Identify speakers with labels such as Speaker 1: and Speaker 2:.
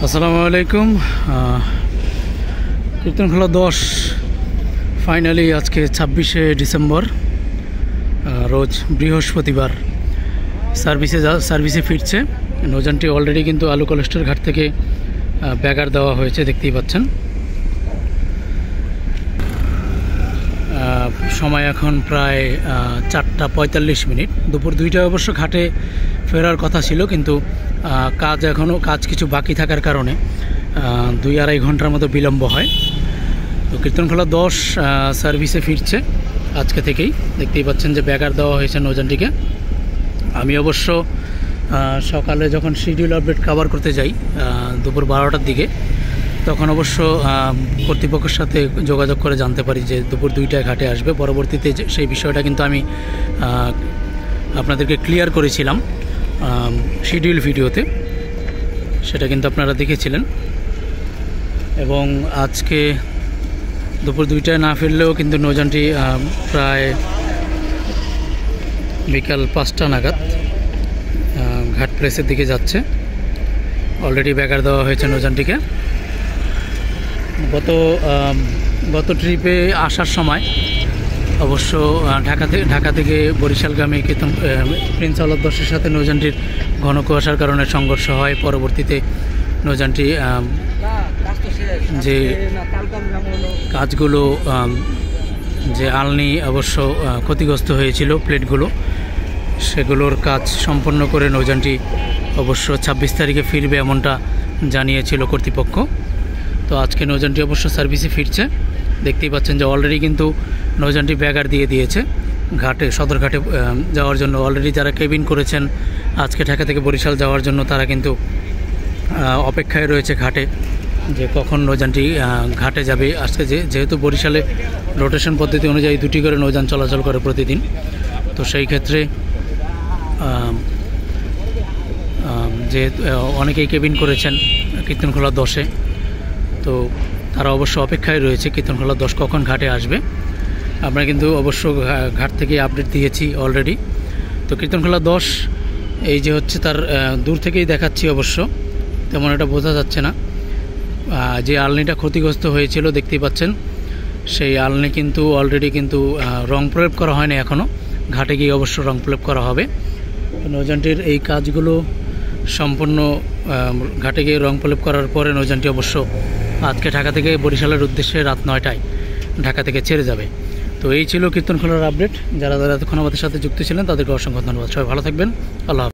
Speaker 1: আসসালামু আলাইকুম। কীর্তনখোলা 10 ফাইনালি আজকে 26শে ডিসেম্বর, রোজ বৃহস্পতিবার সার্ভিসে ফিরছে। নৌযানটি অলরেডি কিন্তু আলু কলেস্টর ঘাট থেকে ব্যাগার দেওয়া হয়েছে, দেখতেই পাচ্ছেন। সময় এখন প্রায় 4টা 45 মিনিট। দুপুর 2টায় অবশ্য ঘাটে ফেরার কথা ছিল, কিন্তু কাজ কিছু বাকি থাকার কারণে 2-2.5 ঘন্টার মতো বিলম্ব হয়। তো কীর্তনখোলা 10 সার্ভিসে ফিরছে আজকে থেকেই। দেখতেই পাচ্ছেন যে ব্যাগার দেওয়া হয়েছে নৌযানটিকে। আমি অবশ্য সকালে যখন শিডিউল আপডেট কভার করতে যাই দুপুর 12টার দিকে, তখন অবশ্য কর্তৃপক্ষের সাথে যোগাযোগ করে জানতে পারি যে দুপুর 2টায় ঘাটে আসবে। পরবর্তীতে সেই বিষয়টা কিন্তু আমি আপনাদেরকে ক্লিয়ার করেছিলাম শিডিউল ভিডিওতে, সেটা কিন্তু আপনারা দেখেছিলেন। এবং আজকে দুপুর 2টায় না ফিরলেও কিন্তু নৌযানটি প্রায় বিকাল 5টা নাগাদ ঘাট প্লেসের দিকে যাচ্ছে। অলরেডি ব্যাগার দেওয়া হয়েছে নৌযানটিকে। গত ট্রিপে আসার সময় অবশ্য ঢাকা থেকে বরিশালগামী প্রিন্স আওলাদ 10-এর সাথে নৌযানটির ঘন কুয়াশার কারণে সংঘর্ষ হয়। পরবর্তীতে নৌযানটি যে কাজগুলো যে আলনি অবশ্য ক্ষতিগ্রস্ত হয়েছিল, প্লেটগুলো, সেগুলোর কাজ সম্পন্ন করে নৌযানটি অবশ্য 26 তারিখে ফিরবে এমনটা জানিয়েছিল কর্তৃপক্ষ। তো আজকে নৌযানটি অবশ্য সার্ভিসে ফিরছে। দেখতেই পাচ্ছেন যে অলরেডি কিন্তু নৌযানটি ব্যাগার দিয়ে দিয়েছে সদরঘাটে যাওয়ার জন্য। অলরেডি যারা কেবিন করেছেন আজকে ঢাকা থেকে বরিশাল যাওয়ার জন্য, তারা কিন্তু অপেক্ষায় রয়েছে ঘাটে যে কখন নৌযানটি ঘাটে যাবে। আজকে যেহেতু বরিশালে রোটেশন পদ্ধতি অনুযায়ী 2টি করে নৌযান চলাচল করে প্রতিদিন, তো সেই ক্ষেত্রে যে অনেকেই কেবিন করেছেন কীর্তনখোলা 10-এ, তো তারা অবশ্য অপেক্ষায় রয়েছে কীর্তনখোলা 10 কখন ঘাটে আসবে। আমরা কিন্তু অবশ্য ঘাট থেকে আপডেট দিয়েছি অলরেডি। তো কীর্তনখোলা 10 এই যে হচ্ছে তার দূর থেকেই দেখাচ্ছি, অবশ্য তেমন এটা বোঝা যাচ্ছে না। যে আলনিটা ক্ষতিগ্রস্ত হয়েছিল দেখতেই পাচ্ছেন, সেই আলনি কিন্তু অলরেডি কিন্তু রং প্রয়োগ করা হয়নি এখনও। ঘাটে গিয়ে অবশ্য রং প্রয়োগ করা হবে। নৌযানটির এই কাজগুলো সম্পূর্ণ ঘাটে গিয়ে রং প্রলেপ করার পরে নৌযানটি অবশ্য আজকে ঢাকা থেকে বরিশালের উদ্দেশ্যে রাত 9টায় ঢাকা থেকে ছেড়ে যাবে। তো এই ছিল কীর্তনখোলার আপডেট। যারা এতক্ষণ আমাদের সাথে যুক্ত ছিলেন তাদেরকে অসংখ্য ধন্যবাদ। সবাই ভালো থাকবেন। আল্লাহ হাফেজ।